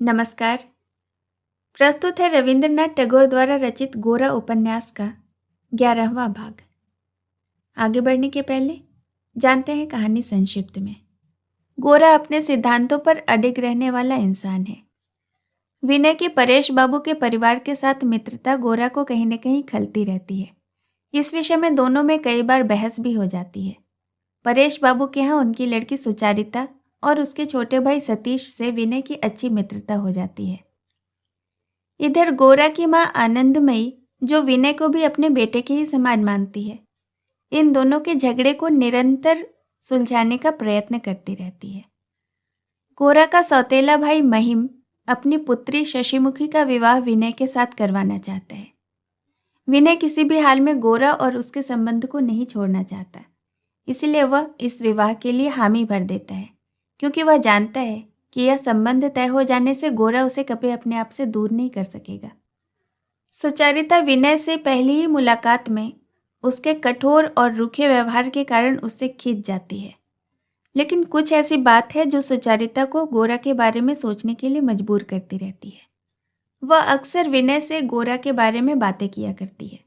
नमस्कार। प्रस्तुत है रविंद्रनाथ टैगोर द्वारा रचित गोरा उपन्यास का 11वां भाग। आगे बढ़ने के पहले जानते हैं कहानी संक्षिप्त में। गोरा अपने सिद्धांतों पर अडिग रहने वाला इंसान है। विनय के परेश बाबू के परिवार के साथ मित्रता गोरा को कहीं न कहीं खलती रहती है। इस विषय में दोनों में कई बार बहस भी हो जाती है। परेश बाबू के यहाँ उनकी लड़की सुचारिता और उसके छोटे भाई सतीश से विनय की अच्छी मित्रता हो जाती है। इधर गोरा की माँ आनंदमयी, जो विनय को भी अपने बेटे के ही समान मानती है, इन दोनों के झगड़े को निरंतर सुलझाने का प्रयत्न करती रहती है। गोरा का सौतेला भाई महिम अपनी पुत्री शशिमुखी का विवाह विनय के साथ करवाना चाहता है। विनय किसी भी हाल में गोरा और उसके संबंध को नहीं छोड़ना चाहता, इसलिए वह इस विवाह के लिए हामी भर देता है, क्योंकि वह जानता है कि यह संबंध तय हो जाने से गोरा उसे कभी अपने आप से दूर नहीं कर सकेगा। सुचारिता विनय से पहली ही मुलाकात में उसके कठोर और रूखे व्यवहार के कारण उससे खींच जाती है, लेकिन कुछ ऐसी बात है जो सुचारिता को गोरा के बारे में सोचने के लिए मजबूर करती रहती है। वह अक्सर विनय से गोरा के बारे में बातें किया करती है।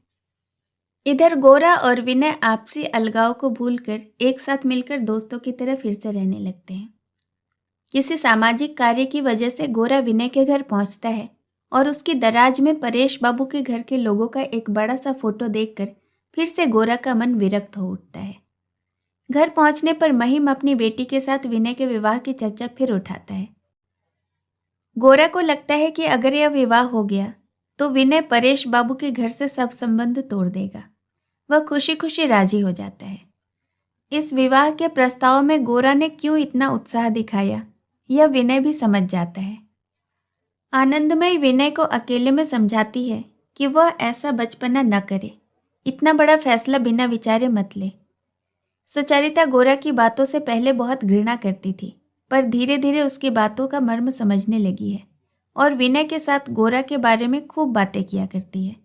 इधर गोरा और विनय आपसी अलगाव को भूलकर एक साथ मिलकर दोस्तों की तरह फिर से रहने लगते हैं। किसी सामाजिक कार्य की वजह से गोरा विनय के घर पहुंचता है और उसकी दराज में परेश बाबू के घर के लोगों का एक बड़ा सा फोटो देखकर फिर से गोरा का मन विरक्त हो उठता है। घर पहुंचने पर महिम अपनी बेटी के साथ विनय के विवाह की चर्चा फिर उठाता है। गोरा को लगता है कि अगर यह विवाह हो गया तो विनय परेश बाबू के घर से सब संबंध तोड़ देगा। वह खुशी खुशी राजी हो जाता है। इस विवाह के प्रस्ताव में गोरा ने क्यों इतना उत्साह दिखाया, यह विनय भी समझ जाता है। आनंदमयी विनय को अकेले में समझाती है कि वह ऐसा बचपना न करे, इतना बड़ा फैसला बिना विचारे मत ले। सुचारिता गोरा की बातों से पहले बहुत घृणा करती थी, पर धीरे धीरे उसकी बातों का मर्म समझने लगी है और विनय के साथ गोरा के बारे में खूब बातें किया करती है।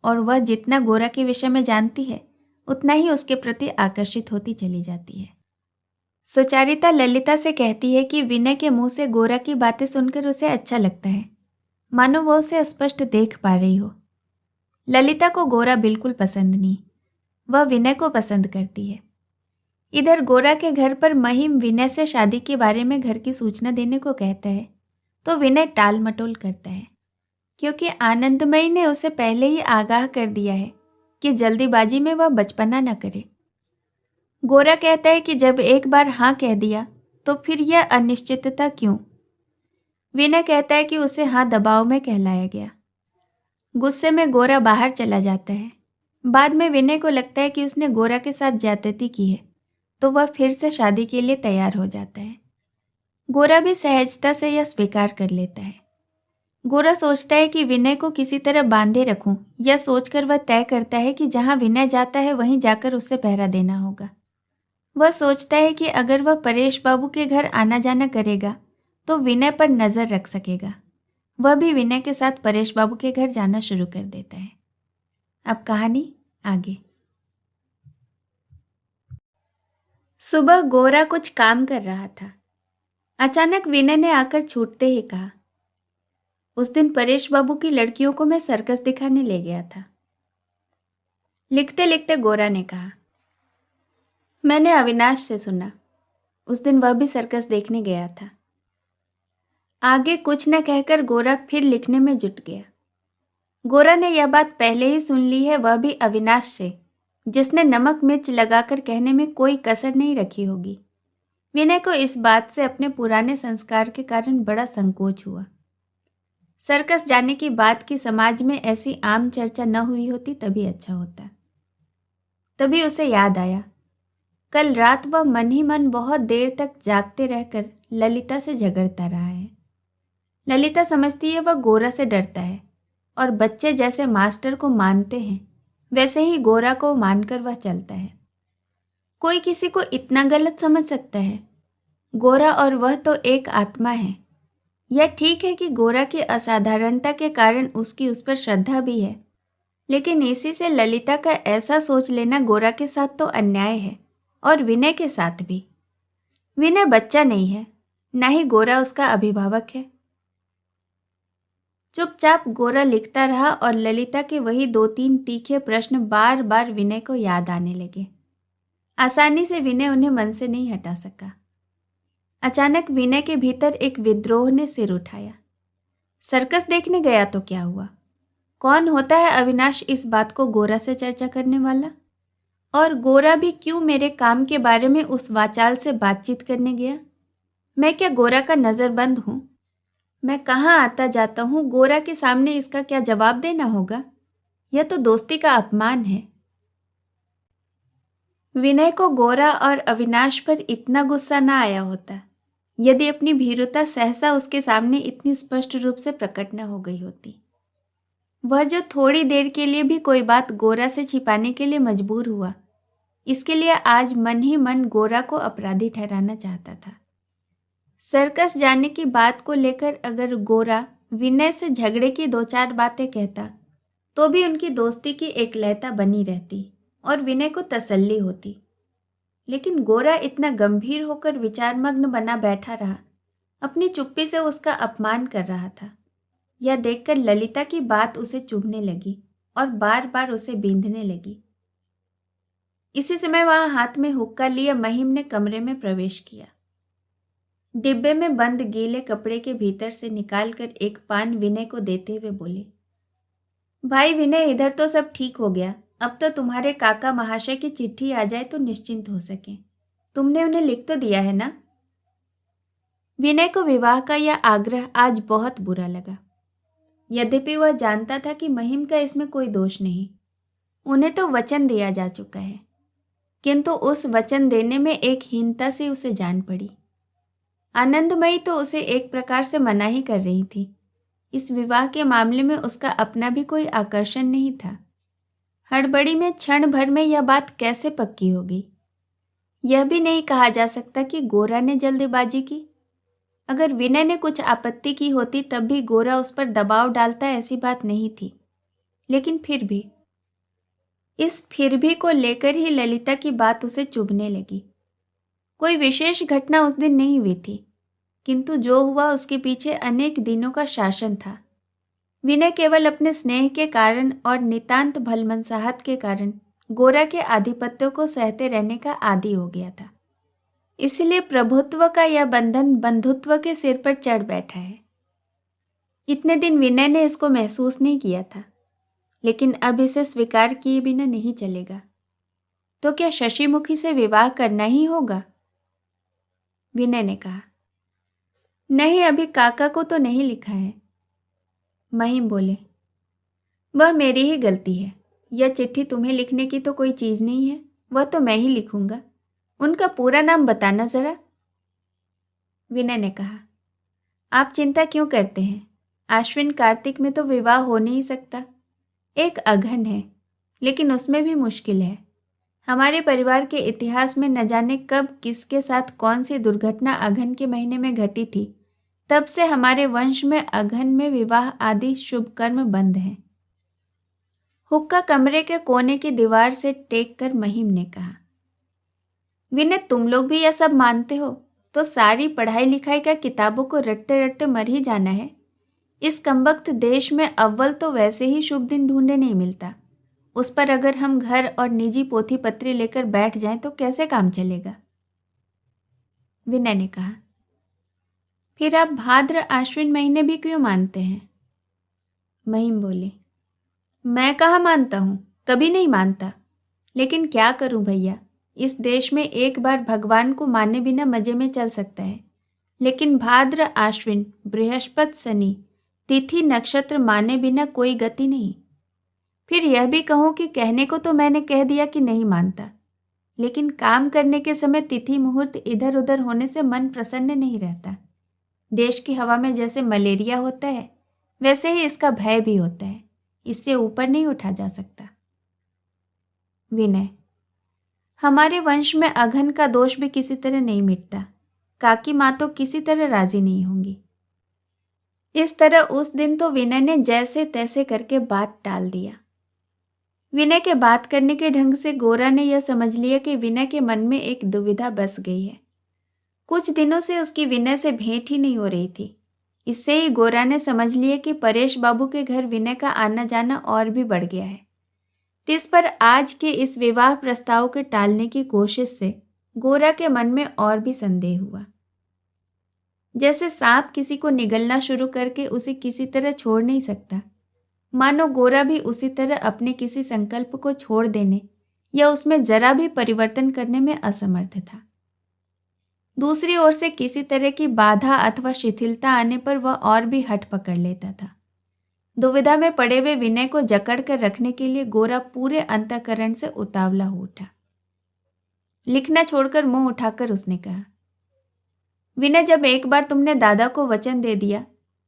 और वह जितना गोरा के विषय में जानती है उतना ही उसके प्रति आकर्षित होती चली जाती है। सुचारिता ललिता से कहती है कि विनय के मुंह से गोरा की बातें सुनकर उसे अच्छा लगता है, मानो वह उसे स्पष्ट देख पा रही हो। ललिता को गोरा बिल्कुल पसंद नहीं, वह विनय को पसंद करती है। इधर गोरा के घर पर महिम विनय से शादी के बारे में घर की सूचना देने को कहता है तो विनय टाल मटोल करता है, क्योंकि आनंदमयी ने उसे पहले ही आगाह कर दिया है कि जल्दीबाजी में वह बचपना न करे। गोरा कहता है कि जब एक बार हाँ कह दिया तो फिर यह अनिश्चितता क्यों। विनय कहता है कि उसे हाँ दबाव में कहलाया गया। गुस्से में गोरा बाहर चला जाता है। बाद में विनय को लगता है कि उसने गोरा के साथ ज्यादती की है, तो वह फिर से शादी के लिए तैयार हो जाता है। गोरा भी सहजता से यह स्वीकार कर लेता है। गोरा सोचता है कि विनय को किसी तरह बांधे रखूं, यह सोचकर वह तय करता है कि जहां विनय जाता है वहीं जाकर उससे पहरा देना होगा। वह सोचता है कि अगर वह परेश बाबू के घर आना जाना करेगा तो विनय पर नज़र रख सकेगा। वह भी विनय के साथ परेश बाबू के घर जाना शुरू कर देता है। अब कहानी आगे। सुबह गोरा कुछ काम कर रहा था। अचानक विनय ने आकर छूटते ही कहा, उस दिन परेश बाबू की लड़कियों को मैं सर्कस दिखाने ले गया था। लिखते लिखते गोरा ने कहा, मैंने अविनाश से सुना, उस दिन वह भी सर्कस देखने गया था। आगे कुछ न कहकर गोरा फिर लिखने में जुट गया। गोरा ने यह बात पहले ही सुन ली है, वह भी अविनाश से, जिसने नमक मिर्च लगाकर कहने में कोई कसर नहीं रखी होगी। विनय को इस बात से अपने पुराने संस्कार के कारण बड़ा संकोच हुआ। सर्कस जाने की बात की समाज में ऐसी आम चर्चा न हुई होती तभी अच्छा होता। तभी उसे याद आया, कल रात वह मन ही मन बहुत देर तक जागते रहकर ललिता से झगड़ता रहा है। ललिता समझती है वह गोरा से डरता है और बच्चे जैसे मास्टर को मानते हैं वैसे ही गोरा को मानकर वह चलता है। कोई किसी को इतना गलत समझ सकता है? गोरा और वह तो एक आत्मा है। यह ठीक है कि गोरा की असाधारणता के कारण उसकी उस पर श्रद्धा भी है, लेकिन इसी से ललिता का ऐसा सोच लेना गोरा के साथ तो अन्याय है और विनय के साथ भी। विनय बच्चा नहीं है, न ही गोरा उसका अभिभावक है। चुपचाप गोरा लिखता रहा और ललिता के वही 2-3 तीखे प्रश्न बार बार विनय को याद आने लगे। आसानी से विनय उन्हें मन से नहीं हटा सका। अचानक विनय के भीतर एक विद्रोह ने सिर उठाया। सर्कस देखने गया तो क्या हुआ? कौन होता है अविनाश इस बात को गोरा से चर्चा करने वाला? और गोरा भी क्यों मेरे काम के बारे में उस वाचाल से बातचीत करने गया? मैं क्या गोरा का नज़रबंद हूँ? मैं कहाँ आता जाता हूँ, गोरा के सामने इसका क्या जवाब देना होगा? यह तो दोस्ती का अपमान है। विनय को गोरा और अविनाश पर इतना गुस्सा ना आया होता यदि अपनी भीरुता सहसा उसके सामने इतनी स्पष्ट रूप से प्रकट न हो गई होती। वह जो थोड़ी देर के लिए भी कोई बात गोरा से छिपाने के लिए मजबूर हुआ, इसके लिए आज मन ही मन गोरा को अपराधी ठहराना चाहता था। सर्कस जाने की बात को लेकर अगर गोरा विनय से झगड़े की 2-4 बातें कहता तो भी उनकी दोस्ती की एकलयता बनी रहती और विनय को तसल्ली होती। लेकिन गोरा इतना गंभीर होकर विचारमग्न बना बैठा रहा, अपनी चुप्पी से उसका अपमान कर रहा था। यह देखकर ललिता की बात उसे चुभने लगी और बार बार उसे बींधने लगी। इसी समय वहां हाथ में हुक्का लिए महिम ने कमरे में प्रवेश किया। डिब्बे में बंद गीले कपड़े के भीतर से निकालकर एक पान विनय को देते हुए बोले, भाई विनय, इधर तो सब ठीक हो गया। अब तो तुम्हारे काका महाशय की चिट्ठी आ जाए तो निश्चिंत हो सके। तुमने उन्हें लिख तो दिया है ना? विनय को विवाह का यह आग्रह आज बहुत बुरा लगा। यद्यपि वह जानता था कि महिम का इसमें कोई दोष नहीं, उन्हें तो वचन दिया जा चुका है, किंतु उस वचन देने में एक हीनता से उसे जान पड़ी। आनंदमयी तो उसे एक प्रकार से मना ही कर रही थी। इस विवाह के मामले में उसका अपना भी कोई आकर्षण नहीं था। हड़बड़ी में क्षण भर में यह बात कैसे पक्की होगी? यह भी नहीं कहा जा सकता कि गोरा ने जल्दबाजी की। अगर विनय ने कुछ आपत्ति की होती तब भी गोरा उस पर दबाव डालता, ऐसी बात नहीं थी। लेकिन फिर भी इस फिर भी को लेकर ही ललिता की बात उसे चुभने लगी। कोई विशेष घटना उस दिन नहीं हुई थी, किंतु जो हुआ उसके पीछे अनेक दिनों का शासन था। विनय केवल अपने स्नेह के कारण और नितांत भलमनसाहत के कारण गोरा के आधिपत्य को सहते रहने का आदी हो गया था। इसलिए प्रभुत्व का यह बंधन बंधुत्व के सिर पर चढ़ बैठा है। इतने दिन विनय ने इसको महसूस नहीं किया था, लेकिन अब इसे स्वीकार किए बिना नहीं चलेगा। तो क्या शशिमुखी से विवाह करना ही होगा? विनय ने कहा। नहीं, अभी काका को तो नहीं लिखा है। महिम बोले, वह मेरी ही गलती है। यह चिट्ठी तुम्हें लिखने की तो कोई चीज़ नहीं है, वह तो मैं ही लिखूंगा। उनका पूरा नाम बताना जरा। विनय ने कहा, आप चिंता क्यों करते हैं? आश्विन कार्तिक में तो विवाह हो नहीं सकता। एक अघन है, लेकिन उसमें भी मुश्किल है। हमारे परिवार के इतिहास में न जाने कब किसके साथ कौन सी दुर्घटना अघन के महीने में घटी थी, तब से हमारे वंश में अघन में विवाह आदि शुभ कर्म बंद हैं। हुक्का कमरे के कोने की दीवार से टेक कर महिम ने कहा, विनय, तुम लोग भी यह सब मानते हो तो सारी पढ़ाई लिखाई का किताबों को रटते रटते मर ही जाना है। इस कमबख्त देश में अव्वल तो वैसे ही शुभ दिन ढूंढे नहीं मिलता, उस पर अगर हम घर और निजी पोथी पत्री लेकर बैठ जाएं तो कैसे काम चलेगा? विनय ने कहा, फिर आप भाद्र आश्विन महीने भी क्यों मानते हैं? महिम बोले, मैं कहाँ मानता हूँ, कभी नहीं मानता। लेकिन क्या करूँ भैया, इस देश में एक बार भगवान को माने बिना मजे में चल सकता है, लेकिन भाद्र आश्विन बृहस्पति शनि तिथि नक्षत्र माने बिना कोई गति नहीं। फिर यह भी कहूँ कि कहने को तो मैंने कह दिया कि नहीं मानता, लेकिन काम करने के समय तिथि मुहूर्त इधर उधर होने से मन प्रसन्न नहीं रहता। देश की हवा में जैसे मलेरिया होता है, वैसे ही इसका भय भी होता है। इससे ऊपर नहीं उठा जा सकता। विनय, हमारे वंश में अघन का दोष भी किसी तरह नहीं मिटता। काकी माँ तो किसी तरह राजी नहीं होंगी। इस तरह उस दिन तो विनय ने जैसे तैसे करके बात टाल दिया। विनय के बात करने के ढंग से गोरा ने यह समझ लिया कि विनय के मन में एक दुविधा बस गई है। कुछ दिनों से उसकी विनय से भेंट ही नहीं हो रही थी, इससे ही गोरा ने समझ लिया कि परेश बाबू के घर विनय का आना जाना और भी बढ़ गया है। इस पर आज के इस विवाह प्रस्ताव के टालने की कोशिश से गोरा के मन में और भी संदेह हुआ। जैसे सांप किसी को निगलना शुरू करके उसे किसी तरह छोड़ नहीं सकता, मानो गोरा भी उसी तरह अपने किसी संकल्प को छोड़ देने या उसमें जरा भी परिवर्तन करने में असमर्थ था। दूसरी ओर से किसी तरह की बाधा अथवा शिथिलता आने पर वह और भी हट पकड़ लेता था। दुविधा में पड़े हुए विनय को जकड़ कर रखने के लिए गोरा पूरे अंतःकरण से उतावला हो उठा। लिखना छोड़कर मुंह उठाकर उसने कहा, विनय, जब एक बार तुमने दादा को वचन दे दिया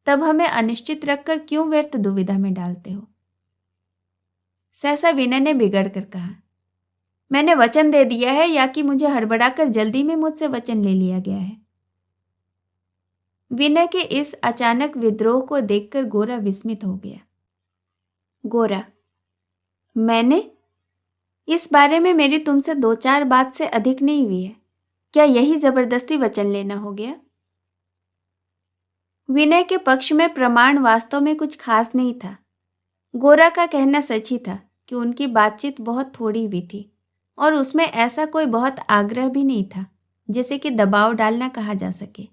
तब हमें अनिश्चित रखकर क्यों व्यर्थ दुविधा में डालते हो? सहसा विनय ने बिगड़ कर कहा, मैंने वचन दे दिया है या कि मुझे हड़बड़ाकर जल्दी में मुझसे वचन ले लिया गया है? विनय के इस अचानक विद्रोह को देखकर गोरा विस्मित हो गया। गोरा, मैंने? इस बारे में मेरी तुमसे 2-4 बात से अधिक नहीं हुई है। क्या यही जबरदस्ती वचन लेना हो गया? विनय के पक्ष में प्रमाण वास्तव में कुछ खास नहीं था। गोरा का कहना सच ही था कि उनकी बातचीत बहुत थोड़ी हुई थी और उसमें ऐसा कोई बहुत आग्रह भी नहीं था जिसे कि दबाव डालना कहा जा सके।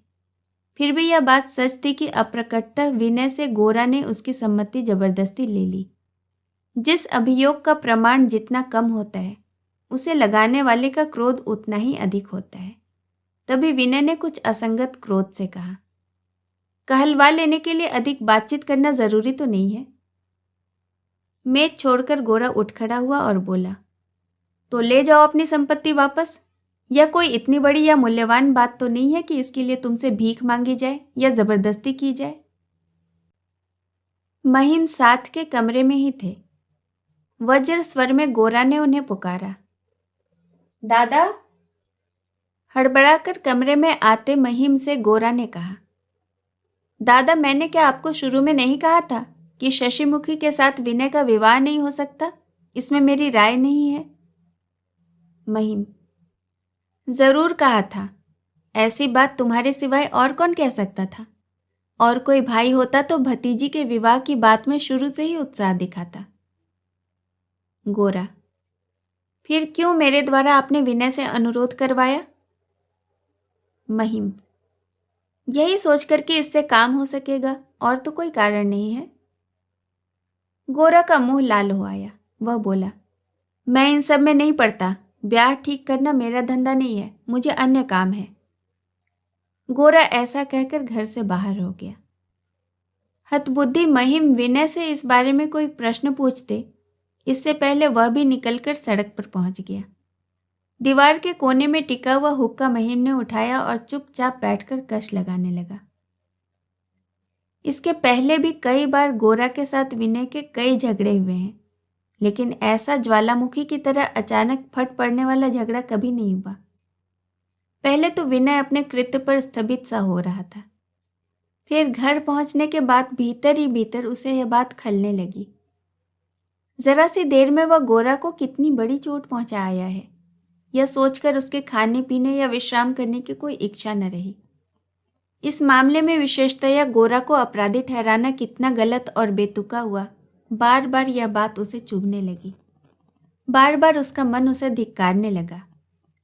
फिर भी यह बात सच थी कि अप्रकटतः विनय से गोरा ने उसकी सम्मति जबरदस्ती ले ली। जिस अभियोग का प्रमाण जितना कम होता है, उसे लगाने वाले का क्रोध उतना ही अधिक होता है। तभी विनय ने कुछ असंगत क्रोध से कहा, कहलवा लेने के लिए अधिक बातचीत करना जरूरी तो नहीं है? मेज छोड़कर गोरा उठ खड़ा हुआ और बोला, तो ले जाओ अपनी संपत्ति वापस। यह कोई इतनी बड़ी या मूल्यवान बात तो नहीं है कि इसके लिए तुमसे भीख मांगी जाए या जबरदस्ती की जाए। महीन साथ के कमरे में ही थे। वज्र स्वर में गोरा ने उन्हें पुकारा, दादा। हड़बड़ाकर कमरे में आते महिम से गोरा ने कहा, दादा, मैंने क्या आपको शुरू में नहीं कहा था कि शशिमुखी के साथ विनय का विवाह नहीं हो सकता? इसमें मेरी राय नहीं है। महिम, जरूर कहा था। ऐसी बात तुम्हारे सिवाय और कौन कह सकता था? और कोई भाई होता तो भतीजी के विवाह की बात में शुरू से ही उत्साह दिखाता। गोरा, फिर क्यों मेरे द्वारा आपने विनय से अनुरोध करवाया? महिम, यही सोचकर कि इससे काम हो सकेगा, और तो कोई कारण नहीं है। गोरा का मुंह लाल हो आया। वह बोला, मैं इन सब में नहीं पड़ता। ब्याह ठीक करना मेरा धंधा नहीं है, मुझे अन्य काम है। गोरा ऐसा कहकर घर से बाहर हो गया। हतबुद्धि महिम विनय से इस बारे में कोई प्रश्न पूछते, इससे पहले वह भी निकलकर सड़क पर पहुंच गया। दीवार के कोने में टिका हुआ हुक्का महिम ने उठाया और चुपचाप बैठकर कश लगाने लगा। इसके पहले भी कई बार गोरा के साथ विनय के कई झगड़े हुए हैं, लेकिन ऐसा ज्वालामुखी की तरह अचानक फट पड़ने वाला झगड़ा कभी नहीं हुआ। पहले तो विनय अपने कृत्य पर स्थगित सा हो रहा था, फिर घर पहुंचने के बाद भीतर ही भीतर उसे यह बात खलने लगी। जरा सी देर में वह गोरा को कितनी बड़ी चोट पहुंचा आया है, यह सोचकर उसके खाने पीने या विश्राम करने की कोई इच्छा न रही। इस मामले में विशेषतया गोरा को अपराधी ठहराना कितना गलत और बेतुका हुआ, बार बार यह बात उसे चुभने लगी। बार बार उसका मन उसे धिक्कारने लगा।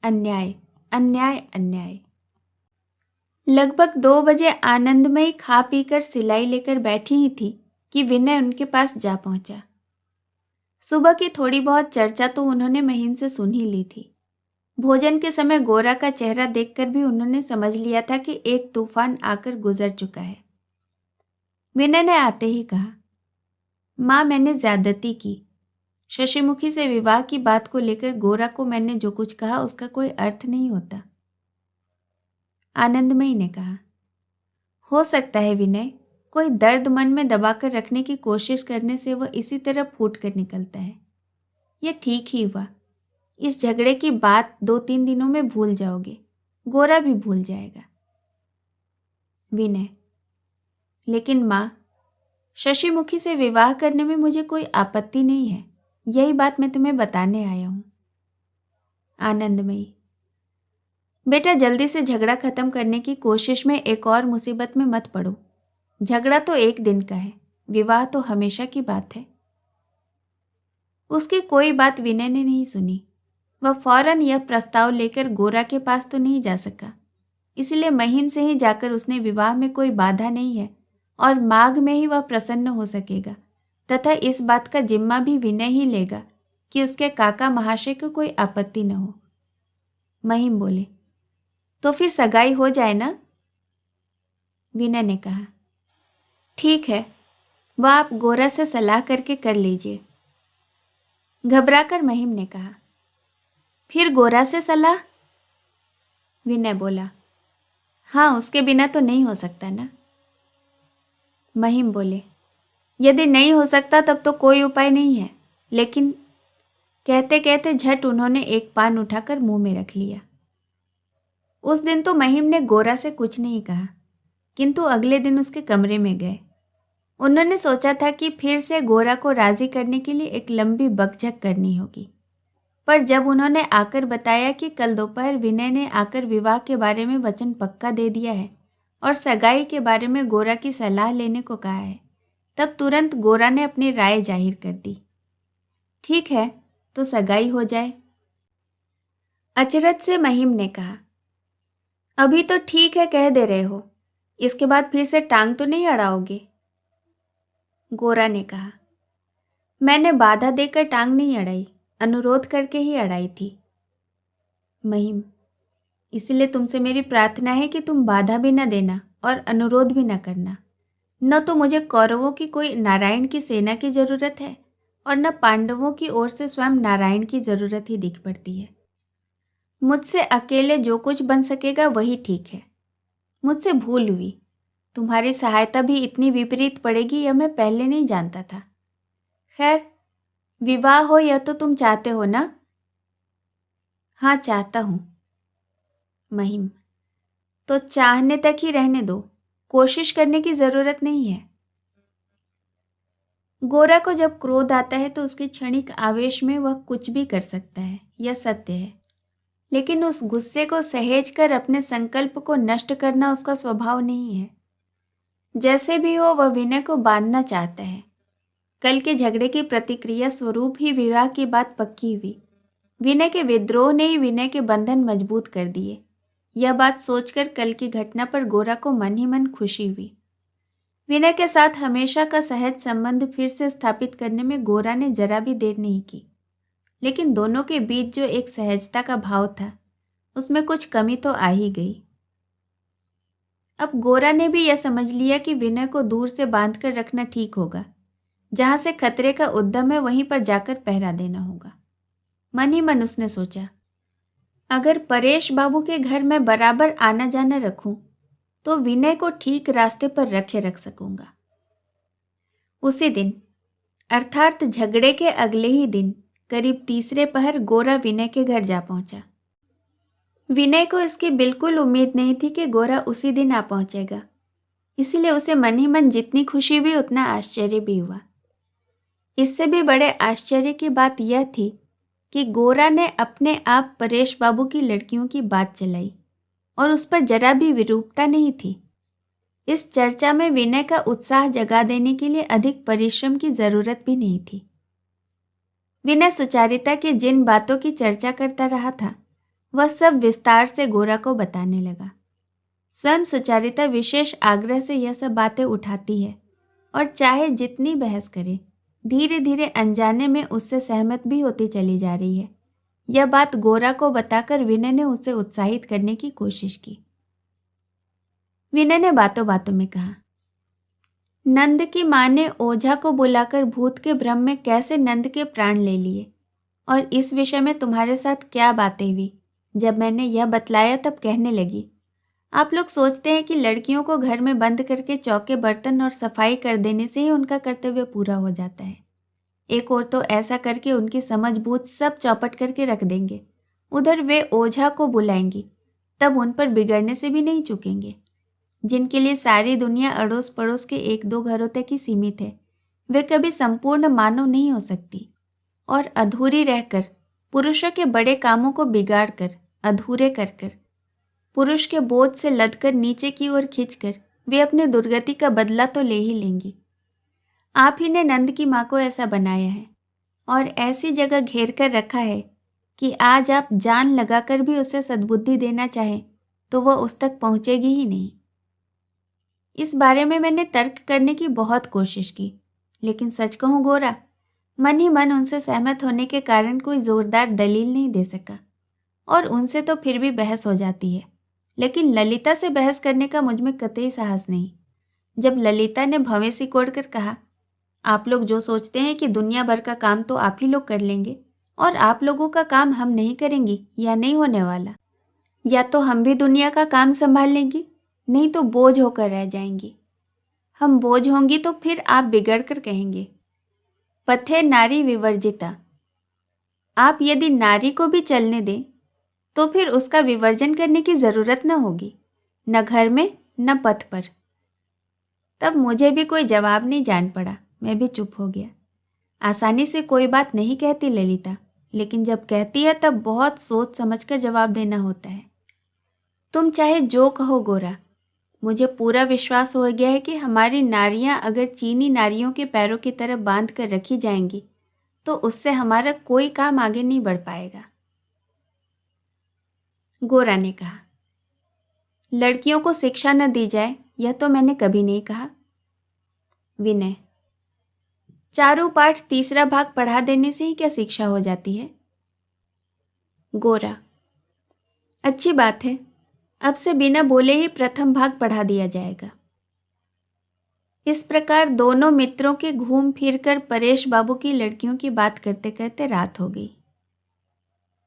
अन्याय, अन्याय, अन्याय। लगभग 2 बजे आनंदमयी खा पीकर सिलाई लेकर बैठी ही थी कि विनय उनके पास जा पहुंचा। सुबह की थोड़ी बहुत चर्चा तो उन्होंने महिम से सुन ही ली थी। भोजन के समय गोरा का चेहरा देखकर भी उन्होंने समझ लिया था कि एक तूफान आकर गुजर चुका है। विनय ने आते ही कहा, माँ, मैंने ज्यादती की। शशिमुखी से विवाह की बात को लेकर गोरा को मैंने जो कुछ कहा उसका कोई अर्थ नहीं होता। आनंदमयी ने कहा, हो सकता है विनय, कोई दर्द मन में दबाकर रखने की कोशिश करने से वह इसी तरह फूट कर निकलता है। यह ठीक ही हुआ। इस झगड़े की बात 2-3 दिनों में भूल जाओगे, गोरा भी भूल जाएगा। विनय, लेकिन माँ, शशिमुखी से विवाह करने में मुझे कोई आपत्ति नहीं है, यही बात मैं तुम्हें बताने आया हूं। आनंदमयी, बेटा, जल्दी से झगड़ा खत्म करने की कोशिश में एक और मुसीबत में मत पड़ो। झगड़ा तो एक दिन का है, विवाह तो हमेशा की बात है। उसकी कोई बात विनय ने नहीं सुनी। वह फौरन यह प्रस्ताव लेकर गोरा के पास तो नहीं जा सका, इसलिए महिम से ही जाकर उसने विवाह में कोई बाधा नहीं है और माघ में ही वह प्रसन्न हो सकेगा तथा इस बात का जिम्मा भी विनय ही लेगा कि उसके काका महाशय को कोई आपत्ति न हो। महिम बोले, तो फिर सगाई हो जाए ना? विनय ने कहा, ठीक है, वह आप गोरा से सलाह करके कर लीजिए। घबराकर महिम ने कहा, फिर गोरा से सलाह? विनय बोला, हाँ, उसके बिना तो नहीं हो सकता ना। महिम बोले, यदि नहीं हो सकता तब तो कोई उपाय नहीं है, लेकिन कहते कहते झट उन्होंने एक पान उठाकर मुंह में रख लिया। उस दिन तो महिम ने गोरा से कुछ नहीं कहा, किंतु अगले दिन उसके कमरे में गए। उन्होंने सोचा था कि फिर से गोरा को राजी करने के लिए एक लंबी बकझक करनी होगी, पर जब उन्होंने आकर बताया कि कल दोपहर विनय ने आकर विवाह के बारे में वचन पक्का दे दिया है और सगाई के बारे में गोरा की सलाह लेने को कहा है, तब तुरंत गोरा ने अपनी राय जाहिर कर दी। ठीक है, तो सगाई हो जाए। अचरज से महिम ने कहा, अभी तो ठीक है कह दे रहे हो, इसके बाद फिर से टांग तो नहीं अड़ाओगे? गोरा ने कहा, मैंने बाधा देकर टांग नहीं अड़ाई, अनुरोध करके ही अड़ाई थी। महिम, इसलिए तुमसे मेरी प्रार्थना है कि तुम बाधा भी न देना और अनुरोध भी न करना। न तो मुझे कौरवों की कोई नारायण की सेना की जरूरत है और न पांडवों की ओर से स्वयं नारायण की जरूरत ही दिख पड़ती है। मुझसे अकेले जो कुछ बन सकेगा वही ठीक है। मुझसे भूल हुई, तुम्हारी सहायता भी इतनी विपरीत पड़ेगी यह मैं पहले नहीं जानता था। खैर, विवाह हो यह तो तुम चाहते हो ना? हाँ, चाहता हूँ। महिम, तो चाहने तक ही रहने दो, कोशिश करने की जरूरत नहीं है। गोरा को जब क्रोध आता है तो उसके क्षणिक आवेश में वह कुछ भी कर सकता है, यह सत्य है, लेकिन उस गुस्से को सहेज कर अपने संकल्प को नष्ट करना उसका स्वभाव नहीं है। जैसे भी हो, वह विनय को बांधना चाहता है। कल के झगड़े की प्रतिक्रिया स्वरूप ही विवाह की बात पक्की हुई। विनय के विद्रोह ने ही विनय के बंधन मजबूत कर दिए। यह बात सोचकर कल की घटना पर गोरा को मन ही मन खुशी हुई। विनय के साथ हमेशा का सहज संबंध फिर से स्थापित करने में गोरा ने जरा भी देर नहीं की, लेकिन दोनों के बीच जो एक सहजता का भाव था उसमें कुछ कमी तो आ ही गई। अब गोरा ने भी यह समझ लिया कि विनय को दूर से बांधकर रखना ठीक होगा। जहां से खतरे का उद्यम है वहीं पर जाकर पहरा देना होगा। मन ही मन उसने सोचा, अगर परेश बाबू के घर में बराबर आना जाना रखूं तो विनय को ठीक रास्ते पर रख सकूंगा। उसी दिन, अर्थात झगड़े के अगले ही दिन करीब तीसरे पहर गोरा विनय के घर जा पहुंचा। विनय को इसकी बिल्कुल उम्मीद नहीं थी कि गोरा उसी दिन आ पहुंचेगा, इसलिए उसे मन ही मन जितनी खुशी हुई उतना आश्चर्य भी हुआ। इससे भी बड़े आश्चर्य की बात यह थी कि गोरा ने अपने आप परेश बाबू की लड़कियों की बात चलाई और उस पर जरा भी विरूपता नहीं थी। इस चर्चा में विनय का उत्साह जगा देने के लिए अधिक परिश्रम की जरूरत भी नहीं थी। विनय सुचारिता की जिन बातों की चर्चा करता रहा था वह सब विस्तार से गोरा को बताने लगा। स्वयं सुचारिता विशेष आग्रह से यह सब बातें उठाती है और चाहे जितनी बहस करे, धीरे धीरे अनजाने में उससे सहमत भी होती चली जा रही है। यह बात गोरा को बताकर विनय ने उसे उत्साहित करने की कोशिश की। विनय ने बातों बातों में कहा, नंद की माँ ने ओझा को बुलाकर भूत के भ्रम में कैसे नंद के प्राण ले लिए, और इस विषय में तुम्हारे साथ क्या बातें हुई। जब मैंने यह बतलाया तब कहने लगी, आप लोग सोचते हैं कि लड़कियों को घर में बंद करके चौके बर्तन और सफाई कर देने से ही उनका कर्तव्य पूरा हो जाता है। एक और तो ऐसा करके उनकी समझ बूझ सब चौपट करके रख देंगे। उधर वे ओझा को बुलाएंगी, तब उन पर बिगड़ने से भी नहीं चूकेंगे। जिनके लिए सारी दुनिया अड़ोस पड़ोस के एक दो घरों तक ही सीमित है, वे कभी संपूर्ण मानव नहीं हो सकती, और अधूरी रहकर पुरुषों के बड़े कामों को बिगाड़ कर, अधूरे कर कर, पुरुष के बोझ से लदकर नीचे की ओर खींचकर वे अपने दुर्गति का बदला तो ले ही लेंगी। आप ही ने नंद की माँ को ऐसा बनाया है और ऐसी जगह घेर कर रखा है कि आज आप जान लगाकर भी उसे सद्बुद्धि देना चाहें तो वह उस तक पहुँचेगी ही नहीं। इस बारे में मैंने तर्क करने की बहुत कोशिश की, लेकिन सच कहूँ गोरा, मन ही मन उनसे सहमत होने के कारण कोई जोरदार दलील नहीं दे सका। और उनसे तो फिर भी बहस हो जाती है, लेकिन ललिता से बहस करने का मुझ में कतई साहस नहीं। जब ललिता ने भवें सिकोड़कर कहा, आप लोग जो सोचते हैं कि दुनिया भर का काम तो आप ही लोग कर लेंगे और आप लोगों का काम हम नहीं करेंगी, या नहीं होने वाला। या तो हम भी दुनिया का काम संभाल लेंगी, नहीं तो बोझ होकर रह जाएंगी। हम बोझ होंगी तो फिर आप बिगड़ कर कहेंगे, पथे नारी विवर्जिता। आप यदि नारी को भी चलने दें तो फिर उसका विवर्जन करने की ज़रूरत न होगी, न घर में न पथ पर। तब मुझे भी कोई जवाब नहीं जान पड़ा, मैं भी चुप हो गया। आसानी से कोई बात नहीं कहती ललिता, लेकिन जब कहती है तब बहुत सोच समझकर जवाब देना होता है। तुम चाहे जो कहो गोरा, मुझे पूरा विश्वास हो गया है कि हमारी नारियां अगर चीनी नारियों के पैरों की तरफ बांध कर रखी जाएंगी तो उससे हमारा कोई काम आगे नहीं बढ़ पाएगा। गोरा ने कहा, लड़कियों को शिक्षा न दी जाए यह तो मैंने कभी नहीं कहा। विनय, चारों पाठ तीसरा भाग पढ़ा देने से ही क्या शिक्षा हो जाती है? गोरा, अच्छी बात है, अब से बिना बोले ही प्रथम भाग पढ़ा दिया जाएगा। इस प्रकार दोनों मित्रों के घूम फिर कर परेश बाबू की लड़कियों की बात करते करते रात हो गई।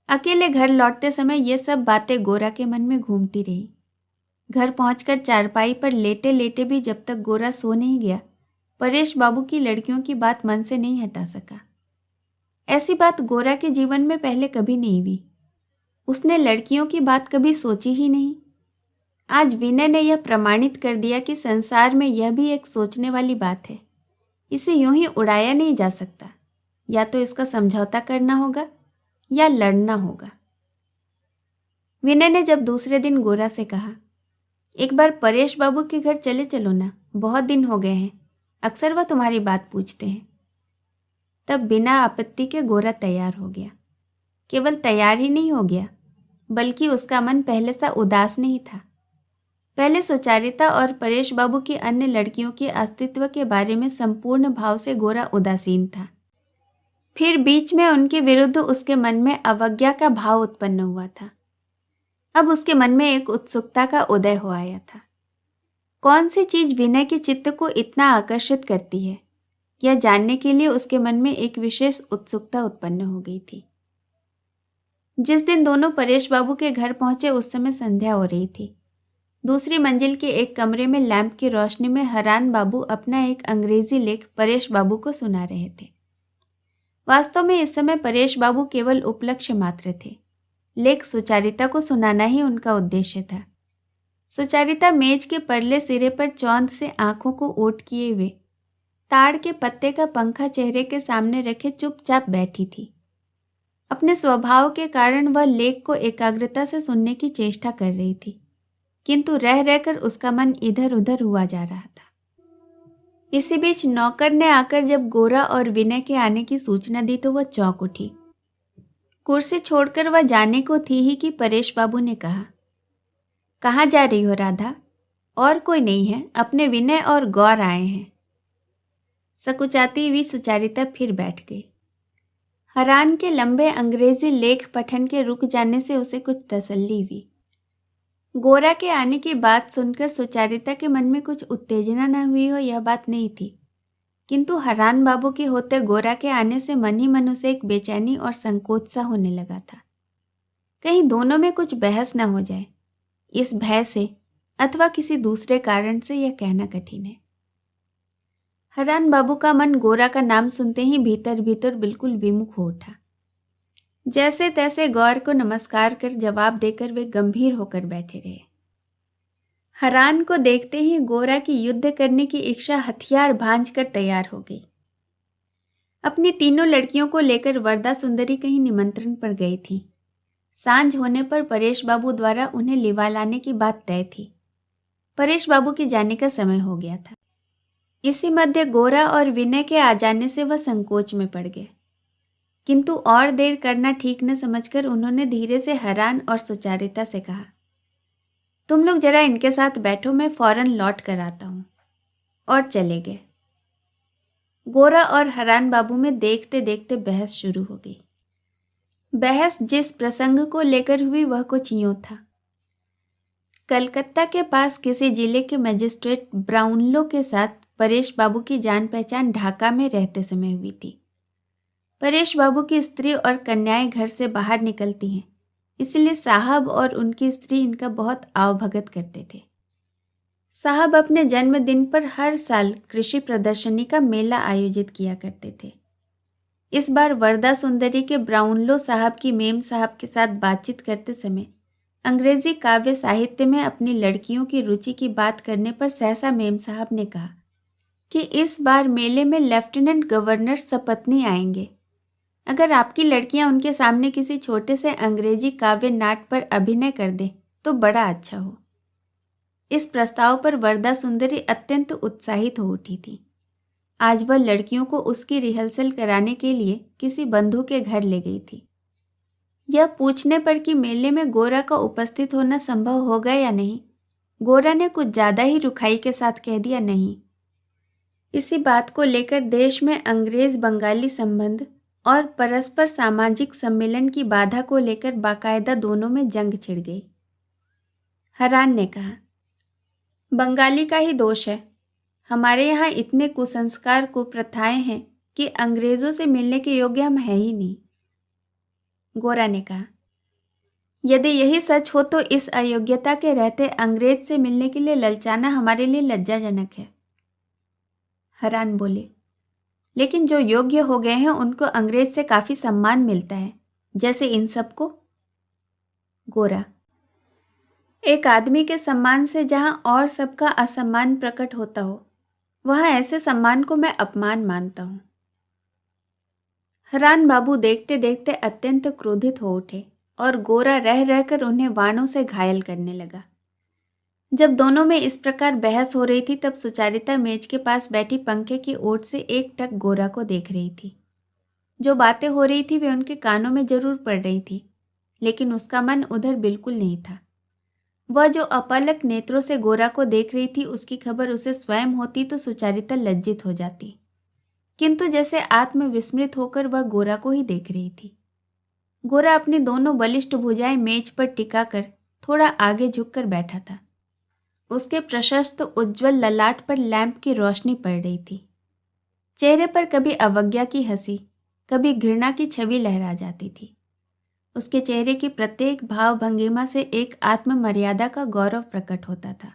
अकेले घर लौटते समय ये सब बातें गोरा के मन में घूमती रही। घर पहुंचकर चारपाई पर लेटे लेटे भी जब तक गोरा सो नहीं गया, परेश बाबू की लड़कियों की बात मन से नहीं हटा सका। ऐसी बात गोरा के जीवन में पहले कभी नहीं हुई। उसने लड़कियों की बात कभी सोची ही नहीं। आज विनय ने यह प्रमाणित कर दिया कि संसार में यह भी एक सोचने वाली बात है। इसे यूं ही उड़ाया नहीं जा सकता, या तो इसका समझौता करना होगा या लड़ना होगा। विनय ने जब दूसरे दिन गोरा से कहा, एक बार परेश बाबू के घर चले चलो ना, बहुत दिन हो गए हैं, अक्सर वह तुम्हारी बात पूछते हैं, तब बिना आपत्ति के गोरा तैयार हो गया। केवल तैयार ही नहीं हो गया, बल्कि उसका मन पहले सा उदास नहीं था। पहले सुचारिता और परेश बाबू की अन्य लड़कियों के अस्तित्व के बारे में संपूर्ण भाव से गोरा उदासीन था। फिर बीच में उनके विरुद्ध उसके मन में अवज्ञा का भाव उत्पन्न हुआ था। अब उसके मन में एक उत्सुकता का उदय हो आया था। कौन सी चीज विनय के चित्त को इतना आकर्षित करती है, यह जानने के लिए उसके मन में एक विशेष उत्सुकता उत्पन्न हो गई थी। जिस दिन दोनों परेश बाबू के घर पहुंचे उस समय संध्या हो रही थी। दूसरी मंजिल के एक कमरे में लैंप की रोशनी में हरान बाबू अपना एक अंग्रेजी लेख परेश बाबू को सुना रहे थे। वास्तव में इस समय परेश बाबू केवल उपलक्ष्य मात्र थे। लेख सुचारिता को सुनाना ही उनका उद्देश्य था। सुचारिता मेज के परले सिरे पर चौंध से आंखों को ओट किए हुए ताड़ के पत्ते का पंखा चेहरे के सामने रखे चुपचाप बैठी थी। अपने स्वभाव के कारण वह लेख को एकाग्रता से सुनने की चेष्टा कर रही थी, किंतु रह रहकर उसका मन इधर उधर हुआ जा रहा था। इसी बीच नौकर ने आकर जब गोरा और विनय के आने की सूचना दी तो वह चौंक उठी। कुर्सी छोड़कर वह जाने को थी ही कि परेश बाबू ने कहा, कहाँ जा रही हो राधा? और कोई नहीं है, अपने विनय और गौर आए हैं। सकुचाती हुई सुचारिता फिर बैठ गई। हरान के लंबे अंग्रेजी लेख पठन के रुक जाने से उसे कुछ तसल्ली हुई। गोरा के आने की बात सुनकर सुचारिता के मन में कुछ उत्तेजना न हुई हो यह बात नहीं थी, किंतु हरान बाबू के होते गोरा के आने से मन ही मन उसे एक बेचैनी और संकोच सा होने लगा था। कहीं दोनों में कुछ बहस न हो जाए, इस भय से अथवा किसी दूसरे कारण से यह कहना कठिन है। हरान बाबू का मन गोरा का नाम सुनते ही भीतर भीतर बिल्कुल विमुख हो उठा। जैसे तैसे गौर को नमस्कार कर जवाब देकर वे गंभीर होकर बैठे रहे। हरान को देखते ही गोरा की युद्ध करने की इच्छा हथियार भांज कर तैयार हो गई। अपनी तीनों लड़कियों को लेकर वरदा सुंदरी कहीं निमंत्रण पर गई थी। सांझ होने पर परेश बाबू द्वारा उन्हें लिवा लाने की बात तय थी। परेश बाबू के जाने का समय हो गया था। इसी मध्य गोरा और विनय के आ जाने से वह संकोच में पड़ गए, किंतु और देर करना ठीक न समझकर उन्होंने धीरे से हरान और सुचारिता से कहा, तुम लोग जरा इनके साथ बैठो, मैं फौरन लौट कर आता हूं। और चले गए। गोरा और हरान बाबू में देखते देखते बहस शुरू हो गई। बहस जिस प्रसंग को लेकर हुई वह कुछ यूं था। कलकत्ता के पास किसी जिले के मजिस्ट्रेट ब्राउनलो के साथ परेश बाबू की जान पहचान ढाका में रहते समय हुई थी। परेश बाबू की स्त्री और कन्याएं घर से बाहर निकलती हैं, इसलिए साहब और उनकी स्त्री इनका बहुत आवभगत करते थे। साहब अपने जन्मदिन पर हर साल कृषि प्रदर्शनी का मेला आयोजित किया करते थे। इस बार वरदा सुंदरी के ब्राउनलो साहब की मेम साहब के साथ बातचीत करते समय अंग्रेजी काव्य साहित्य में अपनी लड़कियों की रुचि की बात करने पर सहसा मेम साहब ने कहा कि इस बार मेले में लेफ्टिनेंट गवर्नर सपत्नी आएंगे। अगर आपकी लड़कियां उनके सामने किसी छोटे से अंग्रेजी काव्य नाट पर अभिनय कर दें तो बड़ा अच्छा हो। इस प्रस्ताव पर वरदा सुंदरी अत्यंत उत्साहित हो उठी थी। आज वह लड़कियों को उसकी रिहर्सल कराने के लिए किसी बंधु के घर ले गई थी। यह पूछने पर कि मेले में गोरा का उपस्थित होना संभव होगा या नहीं, गोरा ने कुछ ज़्यादा ही रुखाई के साथ कह दिया, नहीं। इसी बात को लेकर देश में अंग्रेज बंगाली संबंध और परस्पर सामाजिक सम्मेलन की बाधा को लेकर बाकायदा दोनों में जंग छिड़ गई। हरान ने कहा, बंगाली का ही दोष है। हमारे यहाँ इतने कुसंस्कार कुप्रथाएं हैं कि अंग्रेजों से मिलने के योग्य हम है ही नहीं। गोरा ने कहा, यदि यही सच हो तो इस अयोग्यता के रहते अंग्रेज से मिलने के लिए ललचाना हमारे लिए लज्जाजनक है। हरान बोले, लेकिन जो योग्य हो गए हैं उनको अंग्रेज से काफी सम्मान मिलता है, जैसे इन सबको। गोरा, एक आदमी के सम्मान से जहां और सबका असम्मान प्रकट होता हो, वहां ऐसे सम्मान को मैं अपमान मानता हूं। हरान बाबू देखते देखते अत्यंत क्रोधित हो उठे और गोरा रह रहकर उन्हें वाणों से घायल करने लगा। जब दोनों में इस प्रकार बहस हो रही थी तब सुचारिता मेज के पास बैठी पंखे की ओट से एकटक गोरा को देख रही थी। जो बातें हो रही थी वे उनके कानों में जरूर पड़ रही थी, लेकिन उसका मन उधर बिल्कुल नहीं था। वह जो अपलक नेत्रों से गोरा को देख रही थी उसकी खबर उसे स्वयं होती तो सुचारिता लज्जित हो जाती, किंतु जैसे आत्मविस्मृत होकर वह गोरा को ही देख रही थी। गोरा अपनी दोनों बलिष्ठ भुजाएं मेज पर टिकाकर थोड़ा आगे झुककर बैठा था। उसके प्रशस्त उज्ज्वल ललाट पर लैंप की रोशनी पड़ रही थी। चेहरे पर कभी अवज्ञा की हंसी, कभी घृणा की छवि लहरा जाती थी। उसके चेहरे की प्रत्येक भाव भंगिमा से एक आत्ममर्यादा का गौरव प्रकट होता था।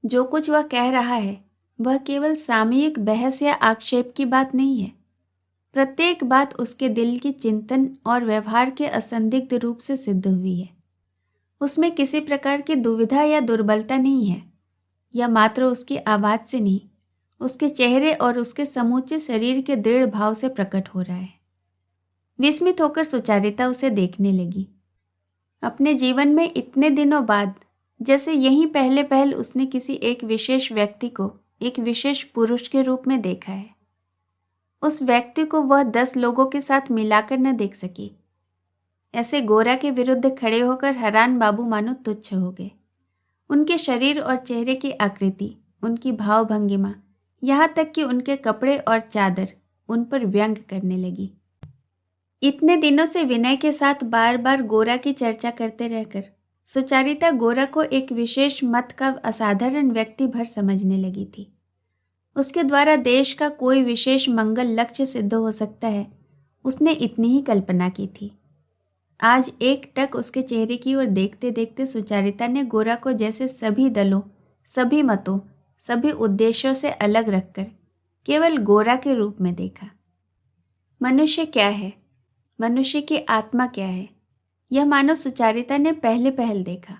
जो कुछ वह कह रहा है वह केवल सामयिक बहस या आक्षेप की बात नहीं है। प्रत्येक बात उसके दिल की चिंतन और व्यवहार के असंदिग्ध रूप से सिद्ध हुई है। उसमें किसी प्रकार की दुविधा या दुर्बलता नहीं है। यह मात्र उसकी आवाज़ से नहीं, उसके चेहरे और उसके समूचे शरीर के दृढ़ भाव से प्रकट हो रहा है। विस्मित होकर सुचारिता उसे देखने लगी। अपने जीवन में इतने दिनों बाद जैसे यहीं पहले पहल उसने किसी एक विशेष व्यक्ति को एक विशेष पुरुष के रूप में देखा है। उस व्यक्ति को वह 10 लोगों के साथ मिलाकर न देख सकी। ऐसे गोरा के विरुद्ध खड़े होकर हरान बाबू मानो तुच्छ हो गए। उनके शरीर और चेहरे की आकृति, उनकी भाव भंगिमा, यहाँ तक कि उनके कपड़े और चादर उन पर व्यंग करने लगी। इतने दिनों से विनय के साथ बार बार गोरा की चर्चा करते रहकर सुचारिता गोरा को एक विशेष मत का असाधारण व्यक्ति भर समझने लगी थी। उसके द्वारा देश का कोई विशेष मंगल लक्ष्य सिद्ध हो सकता है, उसने इतनी ही कल्पना की थी। आज एक टक उसके चेहरे की ओर देखते देखते सुचारिता ने गोरा को जैसे सभी दलों, सभी मतों, सभी उद्देश्यों से अलग रखकर केवल गोरा के रूप में देखा। मनुष्य क्या है, मनुष्य की आत्मा क्या है, यह मानो सुचारिता ने पहले पहल देखा,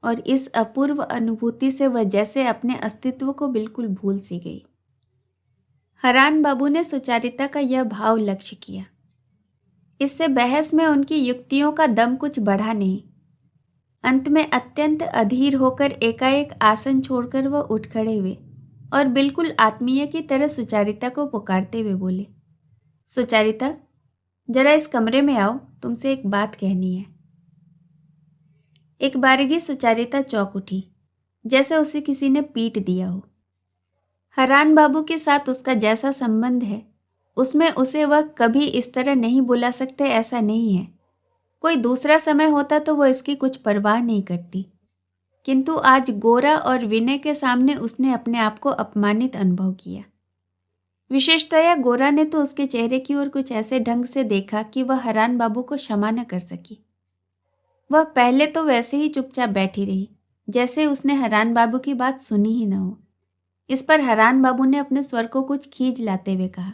और इस अपूर्व अनुभूति से वह जैसे अपने अस्तित्व को बिल्कुल भूल सी गई। हरान बाबू ने सुचारिता का यह भाव लक्ष्य किया। इससे बहस में उनकी युक्तियों का दम कुछ बढ़ा नहीं। अंत में अत्यंत अधीर होकर एकाएक आसन छोड़कर वह उठ खड़े हुए और बिल्कुल आत्मीय की तरह सुचारिता को पुकारते हुए बोले, सुचारिता, जरा इस कमरे में आओ, तुमसे एक बात कहनी है। एक बारगी सुचारिता चौंक उठी, जैसे उसे किसी ने पीट दिया हो। हरान बाबू के साथ उसका जैसा संबंध है, उसमें उसे वह कभी इस तरह नहीं बुला सकते ऐसा नहीं है। कोई दूसरा समय होता तो वह इसकी कुछ परवाह नहीं करती, किंतु आज गोरा और विनय के सामने उसने अपने आप को अपमानित अनुभव किया। विशेषतया गोरा ने तो उसके चेहरे की ओर कुछ ऐसे ढंग से देखा कि वह हरान बाबू को क्षमा न कर सकी। वह पहले तो वैसे ही चुपचाप बैठी रही, जैसे उसने हरान बाबू की बात सुनी ही न हो। इस पर हरान बाबू ने अपने स्वर को कुछ खींच लाते हुए कहा,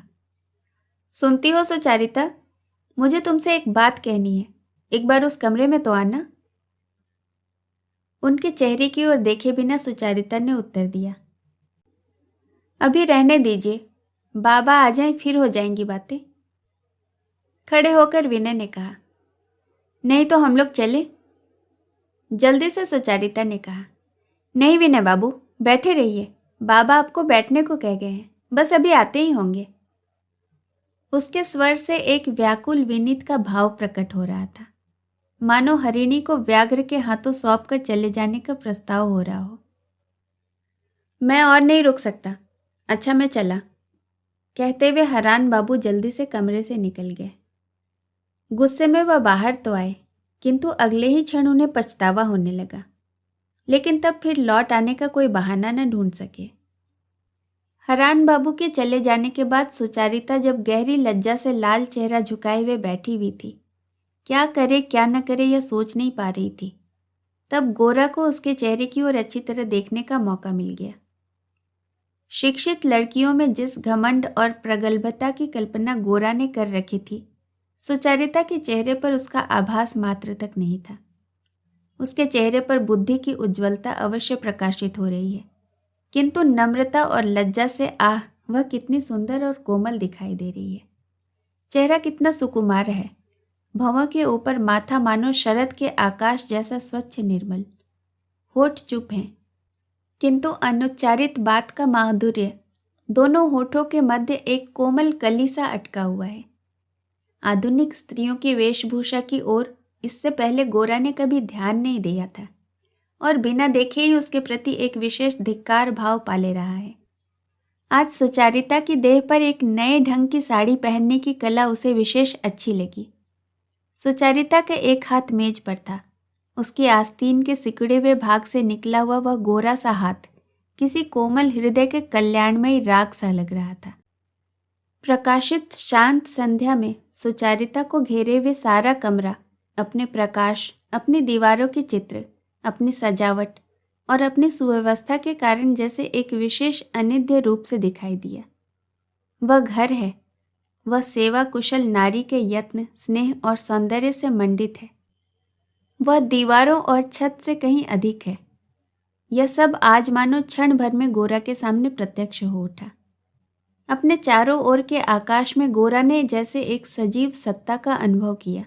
सुनती हो सुचारिता, मुझे तुमसे एक बात कहनी है, एक बार उस कमरे में तो आना। उनके चेहरे की ओर देखे बिना सुचारिता ने उत्तर दिया, अभी रहने दीजिए, बाबा आ जाएं फिर हो जाएंगी बातें। खड़े होकर विनय ने कहा, नहीं तो हम लोग चले। जल्दी से सुचारिता ने कहा, नहीं विनय बाबू, बैठे रहिए, बाबा आपको बैठने को कह गए हैं, बस अभी आते ही होंगे। उसके स्वर से एक व्याकुल विनीत का भाव प्रकट हो रहा था, मानो हरिणी को व्याघ्र के हाथों सौंप कर चले जाने का प्रस्ताव हो रहा हो। मैं और नहीं रुक सकता, अच्छा मैं चला, कहते हुए हरान बाबू जल्दी से कमरे से निकल गए। गुस्से में वह बाहर तो आए, किंतु अगले ही क्षण उन्हें पछतावा होने लगा, लेकिन तब फिर लौट आने का कोई बहाना न ढूंढ सके। हरान बाबू के चले जाने के बाद सुचारिता जब गहरी लज्जा से लाल चेहरा झुकाए हुए बैठी हुई थी, क्या करे क्या न करे यह सोच नहीं पा रही थी, तब गोरा को उसके चेहरे की ओर अच्छी तरह देखने का मौका मिल गया। शिक्षित लड़कियों में जिस घमंड और प्रगल्भता की कल्पना गोरा ने कर रखी थी, सुचारिता के चेहरे पर उसका आभास मात्र तक नहीं था। उसके चेहरे पर बुद्धि की उज्ज्वलता अवश्य प्रकाशित हो रही है, किंतु नम्रता और लज्जा से आह, वह कितनी सुंदर और कोमल दिखाई दे रही है। चेहरा कितना सुकुमार है, भौंहों के ऊपर माथा मानो शरद के आकाश जैसा स्वच्छ निर्मल। होठ चुप हैं, किंतु अनुच्चारित बात का माधुर्य दोनों होठों के मध्य एक कोमल कली सा अटका हुआ है। आधुनिक स्त्रियों की वेशभूषा की ओर इससे पहले गोरा ने कभी ध्यान नहीं दिया था और बिना देखे ही उसके प्रति एक विशेष धिक्कार भाव पाले रहा है। आज सुचारिता की देह पर एक नए ढंग की साड़ी पहनने की कला उसे विशेष अच्छी लगी। सुचारिता का एक हाथ मेज पर था, उसकी आस्तीन के सिकुड़े हुए भाग से निकला हुआ वह गोरा सा हाथ किसी कोमल हृदय के कल्याणमयी राग सा लग रहा था। प्रकाशित शांत संध्या में सुचारिता को घेरे हुए सारा कमरा अपने प्रकाश, अपनी दीवारों के चित्र, अपनी सजावट और अपनी सुव्यवस्था के कारण जैसे एक विशेष अनिध्य रूप से दिखाई दिया। वह घर है, वह सेवा कुशल नारी के यत्न, स्नेह और सौंदर्य से मंडित है। वह दीवारों और छत से कहीं अधिक है। यह सब आज मानो क्षण भर में गोरा के सामने प्रत्यक्ष हो उठा। अपने चारों ओर के आकाश में गोरा ने जैसे एक सजीव सत्ता का अनुभव किया।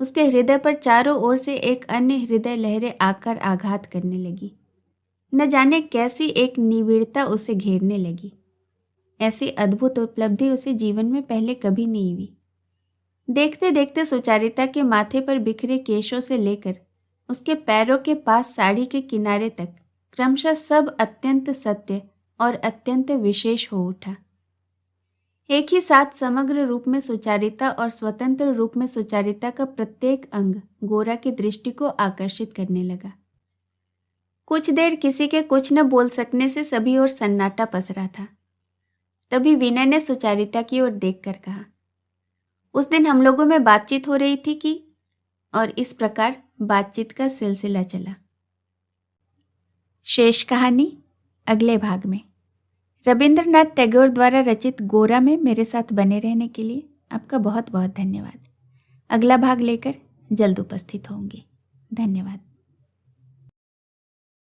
उसके हृदय पर चारों ओर से एक अन्य हृदय लहरें आकर आघात करने लगी। न जाने कैसी एक निविड़ता उसे घेरने लगी। ऐसी अद्भुत उपलब्धि उसे जीवन में पहले कभी नहीं हुई। देखते देखते सुचारिता के माथे पर बिखरे केशों से लेकर उसके पैरों के पास साड़ी के किनारे तक क्रमशः सब अत्यंत सत्य और अत्यंत विशेष हो उठा। एक ही साथ समग्र रूप में सुचारिता और स्वतंत्र रूप में सुचारिता का प्रत्येक अंग गोरा की दृष्टि को आकर्षित करने लगा। कुछ देर किसी के कुछ न बोल सकने से सभी ओर सन्नाटा पसरा था। तभी विनय ने सुचारिता की ओर देखकर कहा, उस दिन हम लोगों में बातचीत हो रही थी कि, और इस प्रकार बातचीत का सिलसिला चला। शेष कहानी अगले भाग में। रविंद्रनाथ टैगोर द्वारा रचित गोरा में मेरे साथ बने रहने के लिए आपका बहुत बहुत धन्यवाद। अगला भाग लेकर जल्द उपस्थित होंगी। धन्यवाद।